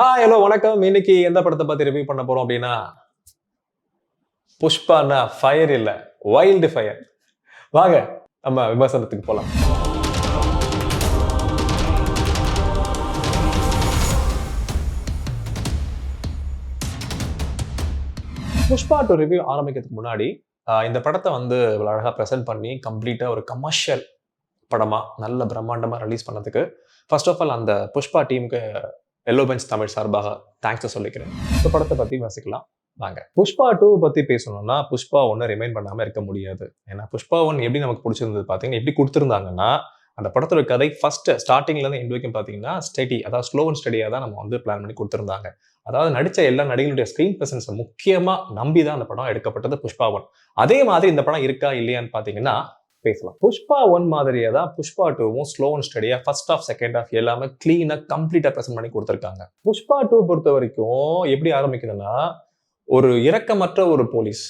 Hello வணக்கம். இன்னைக்கு எந்த படத்தை பத்தி ரிவ்யூ பண்ண போறோம் அப்படின்னா, புஷ்பான்னா ஃபயர் இல்ல, வைல்டு ஃபயர். வாங்க நம்ம விமர்சனத்துக்கு போலாம். புஷ்பா 2 ரிவ்யூ ஆரம்பிக்கிறதுக்கு முன்னாடி, இந்த படத்தை வந்து இவ்வளவு அழகா பிரசன்ட் பண்ணி, கம்ப்ளீட்டா ஒரு கமர்ஷியல் படமா, நல்ல பிரம்மாண்டமா ரிலீஸ் பண்ணதுக்கு, ஃபர்ஸ்ட் ஆஃப் ஆல் அந்த புஷ்பா டீமுக்கு எல்லோ பெஞ்ச் தமிழ் சார்பாக தேங்க்ஸ் சொல்லிக்கிறேன். இந்த படத்தை பத்தி வாசிக்கலாம். வாங்க. புஷ்பா 2 பத்தி பேசணும்னா, புஷ்பா 1 ரிமைண்ட் பண்ணாம இருக்க முடியாது. ஏன்னா புஷ்பா 1 எப்படி நமக்கு பிடிச்சிருந்தது பார்த்தீங்கன்னா, எப்படி குடுத்திருந்தாங்கன்னா, அந்த படத்தோட கதை ஃபர்ஸ்ட் ஸ்டார்ட்டிங்ல இருந்து எண்ட் வரைக்கும் பார்த்தீங்கன்னா, ஸ்டெடி அதாவது ஸ்லோ அண்ட் ஸ்டெடியா தான் நம்ம வந்து பிளான் பண்ணி குடுத்திருந்தாங்க. அதாவது நடிச்ச எல்லா நடிகர்களுடைய ஸ்கிரீன் பிரசன்ஸ முக்கியமா நம்பி தான் அந்த படம் எடுக்கப்பட்டது புஷ்பா 1. அதே மாதிரி இந்த படம் இருக்கா இல்லையான்னு பார்த்தீங்கன்னா, பேசலாம். புஷ்பா 1 மாதிரியே தான் புஷ்பா 2வும் ஸ்லோ அண்ட் ஸ்டெடியா ஃபர்ஸ்ட் ஹாஃப், செகண்ட் ஹாஃப் எல்லாமே கிளீனா கம்ப்ளீட்டா பிரசன்ட் பண்ணி குடுத்திருக்காங்க. புஷ்பா 2 பொறுத்த வரைக்கும் எப்படி ஆரம்பிக்குதுன்னா, ஒரு இரக்கமற்ற ஒரு போலீஸ்,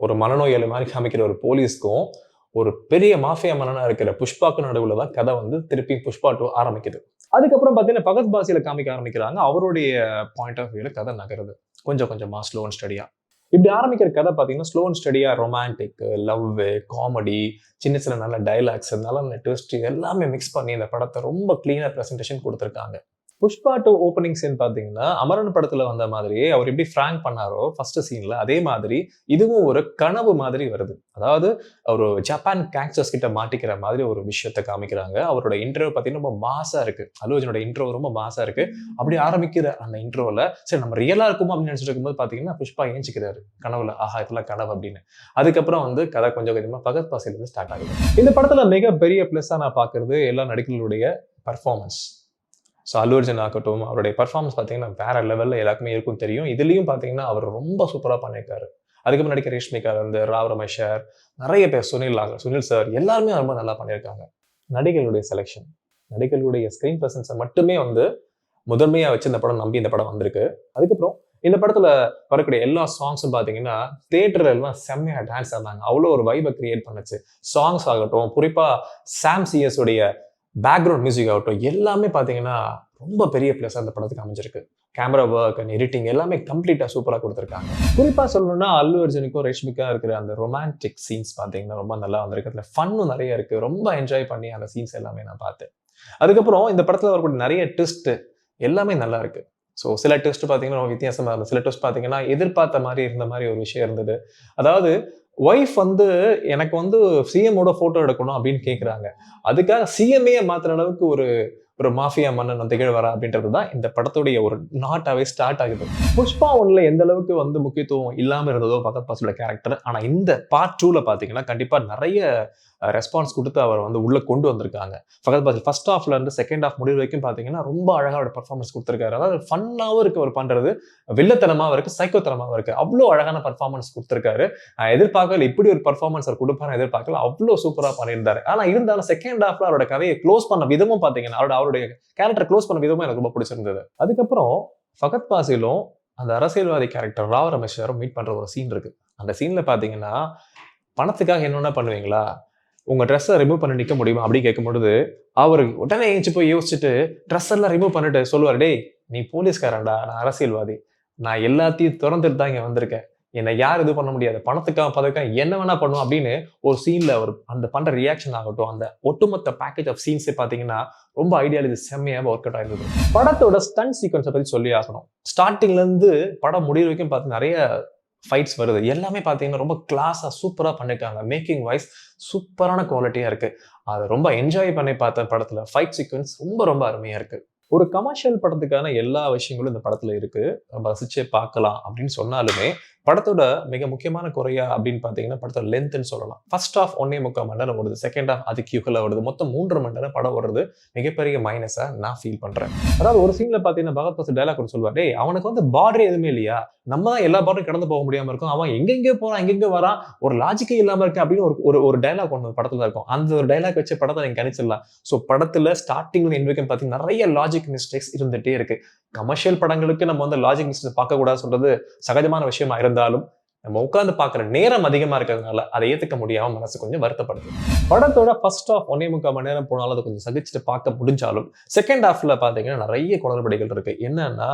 ஒரு மனநோயாளி மாதிரி காமிக்கிற ஒரு போலீஸ்க்கும், ஒரு பெரிய மாஃபியா மன்னனா இருக்கிற புஷ்பாக்கும் நடுவுல தான் கதை வந்து திருப்பி புஷ்பா 2 ஆரம்பிக்குது. அதுக்கப்புறம் பார்த்தீங்கன்னா, பகத் பாசில காமிக்க ஆரம்பிக்கிறாங்க. அவருடைய பாயிண்ட் ஆஃப் வியூல கதை நகருது. கொஞ்சம் கொஞ்சமா ஸ்லோ அண்ட் ஸ்டெடியா. இப்படி ஆரம்பிக்கிற கதை பார்த்தீங்கன்னா, ஸ்லோ அண்ட் ஸ்டெடியா ரொமான்டிக், லவ்வு, காமெடி, சின்ன சின்ன நல்ல டயலாக்ஸ், நல்ல ட்விஸ்ட் எல்லாமே மிக்ஸ் பண்ணி இந்த படத்தை ரொம்ப கிளீனா பிரசன்டேஷன் குடுத்திருக்காங்க. புஷ்பா 2 ஓப்பனிங் சீன் பார்த்தீங்கன்னா, அமரன் படத்துல வந்த மாதிரியே அவர் எப்படி பிராங்க் பண்ணாரோ ஃபர்ஸ்ட் சீன்ல, அதே மாதிரி இதுவும் ஒரு கனவு மாதிரி வருது. அதாவது ஒரு ஜப்பான் கேங்ஸ்டர்ஸ் கிட்ட மாட்டிக்கிற மாதிரி ஒரு விஷயத்த காமிக்கிறாங்க. அவரோட இன்ட்ரோ பார்த்தீங்கன்னா ரொம்ப மாஸா இருக்கு. அல்லு அர்ஜுனோட இன்ட்ரோ ரொம்ப மாஸா இருக்கு. அப்படி ஆரம்பிக்கிற அந்த இன்ட்ரோல சரி நம்ம ரியலா இருக்குமோ அப்படின்னு நினைச்சிட்டு இருக்கும்போது பார்த்தீங்கன்னா, புஷ்பா ஏஞ்சிக்கிறாரு கனவுல. ஆஹா இதெல்லாம் கனவு அப்படின்னு. அதுக்கப்புறம் வந்து கதை கொஞ்சம் கொஞ்சமா பகத் பாசில இருந்து ஸ்டார்ட் ஆகுது. இந்த படத்துல மிகப்பெரிய பிளஸ்ஸா நான் பார்க்கிறது எல்லா நடிகர்களுடைய பெர்ஃபார்மன்ஸ். ஸோ அல்லு அர்ஜுன் ஆகட்டும், அவருடைய பெர்ஃபார்மன்ஸ் பார்த்தீங்கன்னா வேற லெவல்ல எல்லாருக்குமே இருக்கும் தெரியும். இதுலயும் பார்த்தீங்கன்னா அவர் ரொம்ப சூப்பரா பண்ணியிருக்காரு. அதுக்கப்புறம் நடிக்கிற ரேஷ்மிகா வந்து, ராவ் ரமேஷ் சார், நிறைய பேர் சுனில் சார் எல்லாருமே ரொம்ப நல்லா பண்ணியிருக்காங்க. நடிகர்களுடைய செலக்ஷன், நடிகர்களுடைய ஸ்கிரீன் பிரசன்ஸை மட்டுமே வந்து முதன்மையா வச்சு இந்த படம் நம்பி இந்த படம் வந்திருக்கு. அதுக்கப்புறம் இந்த படத்துல வரக்கூடிய எல்லா சாங்ஸும் பார்த்தீங்கன்னா, தியேட்டர்ல எல்லாம் செம்மையா டான்ஸ் ஆடினாங்க. அவ்வளோ ஒரு வைபை கிரியேட் பண்ணுச்சு. சாங்ஸ் ஆகட்டும், குறிப்பா சாம் சிஎஸ் உடைய பேக்ரவுண்ட் மியூசிக் ஆகட்டும் எல்லாமே பார்த்தீங்கன்னா ரொம்ப பெரிய பிளஸ் அந்த படத்துக்கு அமைஞ்சிருக்கு. கேமரா ஒர்க் அண்ட் எடிட்டிங் எல்லாமே கம்ப்ளீட்டா சூப்பரா கொடுத்துருக்காங்க. குறிப்பா சொல்லணும்னா அல்லு அர்ஜுனுக்கும் ரேஷ்மிகா இருக்கிற அந்த ரொமான்டிக் சீன்ஸ் பார்த்தீங்கன்னா ரொம்ப நல்லா வந்திருக்கு. அதுல ஃபன்னும் நிறைய இருக்கு. ரொம்ப என்ஜாய் பண்ணி அந்த சீன்ஸ் எல்லாமே நான் பார்த்தேன். அதுக்கப்புறம் இந்த படத்துல வரக்கூடிய நிறைய ட்விஸ்ட் எல்லாமே நல்லா இருக்கு. ஸோ சில ட்விஸ்ட் பார்த்தீங்கன்னா ரொம்ப வித்தியாசமா இருந்தது. சில ட்விஸ்ட் பார்த்தீங்கன்னா எதிர்பார்த்த மாதிரி இருந்த மாதிரி ஒரு விஷயம் இருந்தது. அதாவது ஒய்ஃப் வந்து எனக்கு வந்து சிஎம்மோட போட்டோ எடுக்கணும் அப்படின்னு கேட்குறாங்க. அதுக்காக சிஎம்ஏ மாத்துற அளவுக்கு ஒரு ஒரு மாஃபியா மன்னன் வந்து திகழ் வரா அப்படின்றது தான் இந்த படத்துடைய ஒரு நாட்டாவே ஸ்டார்ட் ஆகுது. புஷ்பா 1ல எந்த அளவுக்கு வந்து முக்கியத்துவம் இல்லாம இருந்ததோ பகத் பாசிலோட கேரக்டர், ஆனா இந்த பார்ட் 2ல பாத்தீங்கன்னா கண்டிப்பா நிறைய ரெஸ்பான்ஸ் கொடுத்து அவர் வந்து உள்ள கொண்டு வந்திருக்காங்க. பகத் பாசில் ஃபர்ஸ்ட் ஹாஃப்ல இருந்து செகண்ட் ஹாஃப் முடிவு வரைக்கும் பாத்தீங்கன்னா ரொம்ப அழகா அவரோட பெர்ஃபார்மன்ஸ் கொடுத்திருக்காரு. அதாவது ஃபன்னாவும் இருக்கு அவர் பண்றது, வில்லத்தனமாவும் இருக்கு, சைக்கோத்தனமாவும் இருக்கு. அவ்வளோ அழகான பெர்ஃபார்மன்ஸ் கொடுத்திருக்காரு. எதிர்பார்க்கல இப்படி ஒரு பெர்ஃபார்மன்ஸ் அவர் கொடுப்பாரு எதிர்பார்க்கல. அவ்வளோ சூப்பரா பண்ணியிருந்தாரு. ஆனா இருந்தாலும் செகண்ட் ஹாஃப்ல அவரோட கதையை க்ளோஸ் பண்ண விதமும் பாத்தீங்கன்னா அவருடைய கேரக்டர் க்ளோஸ் பண்ண விதமும் எனக்கு ரொம்ப பிடிச்சிருந்தது. அதுக்கப்புறம் பகத் பாசிலும் அந்த அரசியல்வாதி கேரக்டர் ராவ் ரமேஷ் சாரும் மீட் பண்ற ஒரு சீன் இருக்கு. அந்த சீன்ல பாத்தீங்கன்னா பணத்துக்காக என்னென்ன பண்ணுவீங்களா, உங்க ட்ரெஸ்ஸை ரிமூவ் பண்ணி நிக்க முடியுமா அப்படி கேட்கும்பொழுது அவரு உடனே ஏஞ்சி போய் யோசிச்சுட்டு ட்ரெஸ் எல்லாம் ரிமூவ் பண்ணிட்டு சொல்லுவாரு, டேய் நீ போலீஸ்காரன்டா, நான் அரசியல்வாதி, நான் எல்லாத்தையும் திறந்துட்டு தான் இங்க வந்திருக்கேன், என்னை யார் இது பண்ண முடியாது, பணத்துக்காக பதவிக்காக என்ன வேணா பண்ணும் அப்படின்னு ஒரு சீன்ல அவர் அந்த பண்ற ரியாக்ஷன் ஆகட்டும், அந்த ஒட்டுமொத்த பேக்கேஜ் ஆஃப் சீன்ஸே பாத்தீங்கன்னா ரொம்ப ஐடியாலஜி செம்மையாக ஒர்க் அவுட் ஆயிருந்தது. படத்தோட ஸ்டன்ட் சீக்வன்ஸை பத்தி சொல்லி ஆகணும். ஸ்டார்டிங்ல இருந்து படம் முடிவு வரைக்கும் பார்த்து நிறைய ஃபைட்ஸ் வருது. எல்லாமே பார்த்தீங்கன்னா ரொம்ப கிளாஸா சூப்பரா பண்ணிருக்காங்க. மேக்கிங் வைஸ் சூப்பரான குவாலிட்டியா இருக்கு. அதை ரொம்ப என்ஜாய் பண்ணி பார்த்த படத்துல ஃபைட் சீக்வன்ஸ் ரொம்ப ரொம்ப அருமையா இருக்கு. ஒரு கமர்ஷியல் படத்துக்கான எல்லா விஷயங்களும் இந்த படத்துல இருக்கு. நம்ம ரசிச்சே பார்க்கலாம் அப்படின்னு சொன்னாலுமே படத்தோட மிக முக்கியமான குறையா அப்படின்னு பாத்தீங்கன்னா படத்தோட லென்த்ன்னு சொல்லலாம். ஃபர்ஸ்ட் ஹாஃப் 1.25 மணி நேரம் ஓடுது, செகண்ட் ஹாஃப் அதுக்கு ஈக்குவலா வருது, மொத்தம் 3.5 மணி நேரம் படம் ஓடுறது மிகப்பெரிய மைனஸா நான் ஃபீல் பண்றேன். அதாவது ஒரு சீன்ல பாத்தீங்கன்னா பகத் பாசில் டயலாக் ஒன்று சொல்லுவார், டேய் அவனுக்கு வந்து பார்டரே எதுவுமே இல்லையா, நம்ம தான் எல்லா பார்டரும் கடந்து போக முடியாம இருக்கும், அவன் எங்கெங்கே போறான் எங்கெங்க வரான், ஒரு லாஜிக்கே இல்லாம இருக்கு அப்படின்னு ஒரு டயலாக் ஒன்று படத்துல இருக்கும். அந்த ஒரு டயலாக் வச்சு படத்தை நீங்க கணிச்சிடலாம். ஸோ படத்துல ஸ்டார்டிங்ல எண்ட் வரைக்கும் பாத்தீங்கன்னா நிறைய லாஜிக் மிஸ்டேக்ஸ் இருந்துட்டே இருக்கு. கமர்ஷியல் படங்களுக்கு நம்ம வந்து லாஜிக் மிஸ்டேக்ஸ் பார்க்க கூடாது சொல்றது சகஜமான விஷயமா இருந்தாலும் நம்ம உட்கார்ந்து பார்க்குற நேரம் அதிகமா இருக்கிறதுனால அதை ஏத்துக்க முடியாம மனசு கொஞ்சம் வருத்தப்படுது. படத்தோட ஃபர்ஸ்ட் ஹாஃப் 1.25 மணி நேரம் போனாலும் அதை கொஞ்சம் சகிச்சுட்டு பார்க்க முடிஞ்சாலும் செகண்ட் ஹாஃப்ல பாத்தீங்கன்னா நிறைய குளறுபடிகள் இருக்கு. என்னன்னா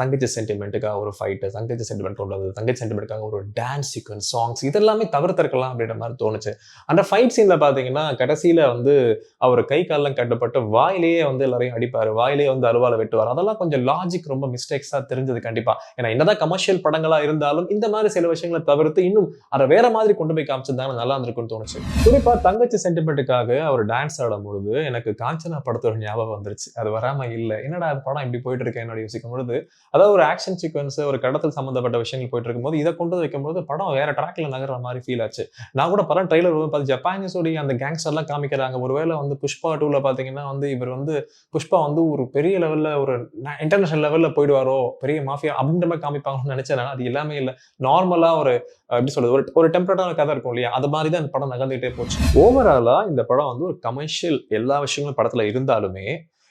தங்கச்சி சென்டிமெண்ட்டுக்காக ஒரு ஃபைட்டு, தங்கச்சி சென்டிமெண்ட் கொண்டு வந்தது, தங்கச்சி சென்டிமெண்ட்டுக்காக ஒரு டான்ஸ் சீக்வன்ஸ், சாங்ஸ் இதெல்லாமே தவிர்த்திருக்கலாம் அப்படின்ற மாதிரி தோணுச்சு. அந்த ஃபைட் சீன்ல பார்த்தீங்கன்னா, கடைசியில வந்து அவர் கை கால்லாம் கட்டுப்பட்டு வாயிலேயே வந்து எல்லாரையும் அடிப்பாரு. வாயிலேயே வந்து அருவாள வெட்டுவாரு. அதெல்லாம் கொஞ்சம் லாஜிக் ரொம்ப மிஸ்டேக்ஸா தெரிஞ்சது கண்டிப்பா. ஏன்னா என்னதான் கமர்ஷியல் படங்களா இருந்தாலும், இந்த மாதிரி சில விஷயங்கள தவிர்த்து இன்னும் அத வேற மாதிரி கொண்டு போய் காமிச்சிருந்தாங்கன்னா நல்லா இருந்திருக்கும்னு தோணுச்சு. குறிப்பா தங்கச்சி சென்டிமெண்ட்டுக்காக அவர் டான்ஸ் ஆடும்பொழுது, எனக்கு காஞ்சனா படத்தோட ஞாபகம் வந்துருச்சு. அது வராம இல்ல. என்னடா அது படம் இப்படி போயிட்டு இருக்கே என்னோட யோசிக்கும் பொழுது, அதாவது ஒரு ஆக்ஷன் சீக்வென்ஸ், ஒரு கடத்தல் சம்பந்தப்பட்ட விஷயங்கள் போயிட்டு இருக்கும்போது, இத கொண்டு வந்து வைக்கும்போது படம் வேற ட்ராக்ல நகர்ற மாரி ஃபீல் ஆச்சு. நான் கூட படம் ட்ரெய்லர் பார்த்து ஜப்பானீஸோட அந்த கேங்ஸ்டர்லாம் காமிக்கிறாங்க. ஒருவேள வந்து புஷ்பா 2ல பார்த்தீங்கன்னா வந்து இவர் வந்து புஷ்பா வந்து ஒரு பெரிய லெவல்ல ஒரு இன்டர்நேஷனல் லெவல்ல போயிடுவாரோ, பெரிய மாஃபியா அப்படின்ற மாரி காமிப்பாங்கன்னு நெனச்சேன். அது எல்லாமே இல்ல. நார்மலா ஒரு எப்படி சொல்றது? ஒரு டெம்ப்ளேட்டான கதை இருக்கும் இல்லையா? அது மாரி தான் இந்த படம் நகர்ந்துகிட்டே போச்சு. ஓவராலா இந்த படம் வந்து ஒரு கமர்ஷியல் எல்லா விஷயங்களும் படத்துல இருந்தாலுமே,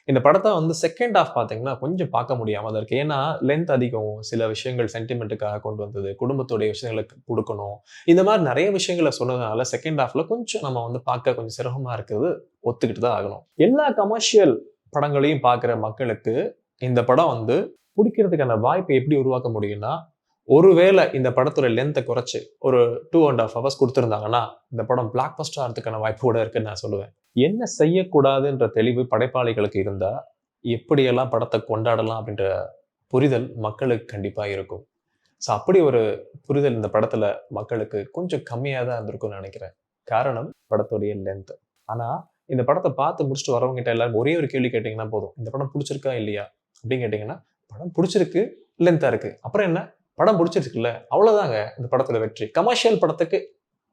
இந்த படத்த வந்து செகண்ட் ஹால்ஃப் பார்த்தீங்கன்னா, கொஞ்சம் பார்க்க முடியாம தான் இருக்கு. ஏன்னா, லென்த் அதிகம். சில விஷயங்கள் சென்டிமென்ட்க்காக கொண்டு வந்தது. குடும்பத்துடைய விஷயங்கள குடுக்கணும். இந்த மாரி நெறைய விஷயங்கள சொன்னதுனால, செகண்ட் ஹால்ஃப்ல கொஞ்சம் நம்ம வந்து பார்க்க கொஞ்சம் சிரமமா இருக்குது. ஒத்துக்கிட்டு தான் ஆகணும். எல்லா கமர்ஷியல் படங்களையும் பார்க்குற மக்களுக்கு, இந்த படம் வந்து புடிக்கிறதுக்கான வாய்ப்ப எப்படி உருவாக்க முடியும்னா, ஒருவேள இந்த படத்தோட லென்த்த குறைச்சு, ஒரு 2 1/2 ஹவர்ஸ் குடுத்திருந்தாங்கன்னா, இந்த படம் பிளாக் பஸ்டர் ஆறதுக்கான வாய்ப்பு கூட இருக்குன்னு நான் சொல்லுவேன். என்ன செய்யக்கூடாதுன்ற தெளிவு படைப்பாளிகளுக்கு இருந்தா, எப்படியெல்லாம் படத்த கொண்டாடலாம் அப்படின்ற புரிதல் மக்களுக்கு கண்டிப்பா இருக்கும். அப்படி ஒரு புரிதல் இந்த படத்துல மக்களுக்கு கொஞ்சம் கம்மியா தான் இருந்திருக்கும்னு நெனைக்கிறேன். காரணம் படத்துடைய லென்த். ஆனா, இந்த படத்த பார்த்து முடிச்சுட்டு வரவங்ககிட்ட எல்லாரும் ஒரே ஒரு கேள்வி கேட்டீங்கன்னா போதும். இந்த படம் புடிச்சிருக்கா? இல்லையா? அப்படின்னு கேட்டீங்கன்னா, படம் புடிச்சிருக்கு, லென்த்தா இருக்கு. அப்புறம் என்ன? படம் புடிச்சிருச்சுல்ல. அவ்வளோதாங்க இந்த படத்தோட வெற்றி. கமர்ஷியல் படத்துக்கு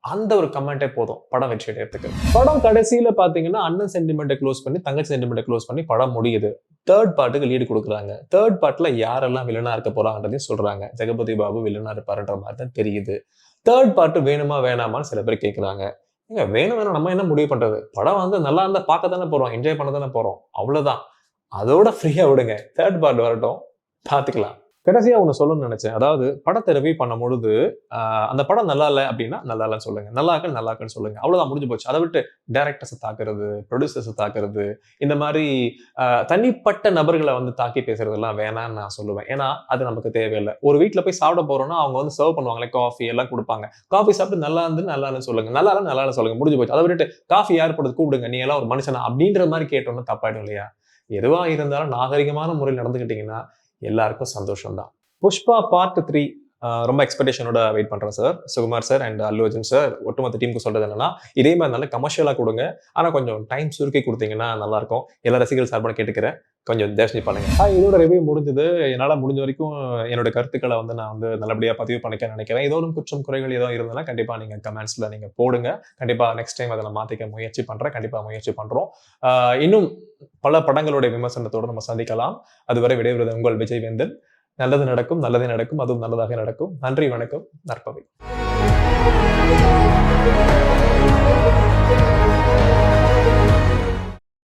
அந்த ஒரு கமெண்ட்டே போதும். படம் வெற்றி அடையறதுக்கு. படம் கடைசியில பார்த்தீங்கன்னா, அண்ணன் சென்டிமெண்ட்ட குளோஸ் பண்ணி, தங்கச்சி சென்டிமெண்ட்ட குளோஸ் பண்ணி படம் முடியுது. 3 பார்ட்டுக்கு லீடு குடுக்குறாங்க. 3 பார்ட்ல யாரெல்லாம் வில்லனா இருக்க போறாங்கன்றதையும் சொல்றாங்க. ஜெகபதி பாபு வில்லனா இருப்பாருன்ற மாரி தான் தெரியுது. 3 பார்ட் வேணுமா? வேணாமான்னு சில பேர் கேட்குறாங்க. ஏங்க வேணும் வேணாம் நம்ம என்ன முடிவு பண்றது? படம் வந்து நல்லா இருந்தா பார்க்க தானே போறோம். என்ஜாய் பண்ண தானே போறோம். அவ்வளோதான். அதோட ஃப்ரீயா விடுங்க. 3 பார்ட் வரட்டும். பார்த்துக்கலாம். கடைசியா ஒண்ணு சொல்லணும்னு நெனச்சேன். அதாவது படத்த ரிவ்யூ பண்ணும்பொழுது, அந்த படம் நல்லா இல்ல அப்டின்னா, நல்லா இல்லன்னு சொல்லுங்க. நல்லா இருக்குன்னு நல்லா இருக்குன்னு சொல்லுங்க. அவ்வளவுதான் முடிஞ்சு போச்சு. அத விட்டு டைரக்டர்ஸ தாக்குறது, புரொடியூசர்ஸ தாக்குறது, இந்த மாரி தனிப்பட்ட நபர்கள வந்து தாக்கி பேசுறதெல்லாம் வேணான்னு நான் சொல்லுவேன். ஏன்னா, அது நமக்கு தேவையில்ல. ஒரு வீட்ல போய் சாப்பிட போறோம்னா, அவங்க வந்து சர்வ் பண்ணுவாங்கல்ல, காஃபி எல்லாம் குடுப்பாங்க. காஃபி சாப்பிட்டு நல்லா இருந்து நல்லா இல்லன்னு சொல்லுங்க. நல்லா இல்ல நல்லா இல்லன்னு சொல்லுங்க. முடிஞ்சு போச்சு. அத விட்டுட்டு காஃபி யார் போடுறது கூப்பிடுங்க. நீ எல்லாம் ஒரு மனுஷனா? அப்டின்ற மாரி கேட்டோம்னா தப்பாயிடும் இல்லையா? எதுவா இருந்தாலும் நாகரிகமான முறையில நடந்துக்கிட்டீங்கன்னா, எல்லாருக்கும் சந்தோஷம் தான். புஷ்பா பார்ட் 3 ரொம்ப எக்ஸ்பெக்டேஷனோட வெயிட் பண்றேன் sir. Sukumar sir and Allu Arjun sir ஒட்டுமொத்த டீமுக்கு சொல்றது என்னன்னா, இதே மாரி நல்ல கமர்ஷியலா குடுங்க. ஆனா கொஞ்சம் டைம் சுருக்கி குடுத்தீங்கன்னா நல்லாருக்கும். எல்லா ரசிகர்கள் சார்பா கேட்டுக்கிறேன். கொஞ்சம் தயவு செஞ்சு பண்ணுங்க. இதோட ரிவ்யூ முடிஞ்சது. என்னால முடிஞ்ச வரைக்கும் என்னோட கருத்துக்கள வந்து நான் வந்து நல்லபடியா பதிவு பண்ணிக்க நினைக்கிறேன். ஏதோனும் குற்றம், குறைகள் ஏதோ இருந்ததுன்னா கண்டிப்பா நீங்க கமெண்ட்ஸ்ல நீங்க போடுங்க. கண்டிப்பா நெக்ஸ்ட் டைம் அத நான் மாத்திக்க முயற்சி பண்றேன். கண்டிப்பா முயற்சி பண்றோம். இன்னும் பல படங்களுடைய விமர்சனத்தோட நம்ம சந்திக்கலாம். அதுவரை விடைபெறுவது உங்கள் விஜய் வேந்தன். நல்லது நடக்கும், நல்லதே நடக்கும். அதுவும் நல்லதாக நடக்கும். நன்றி, வணக்கம், நற்பவி.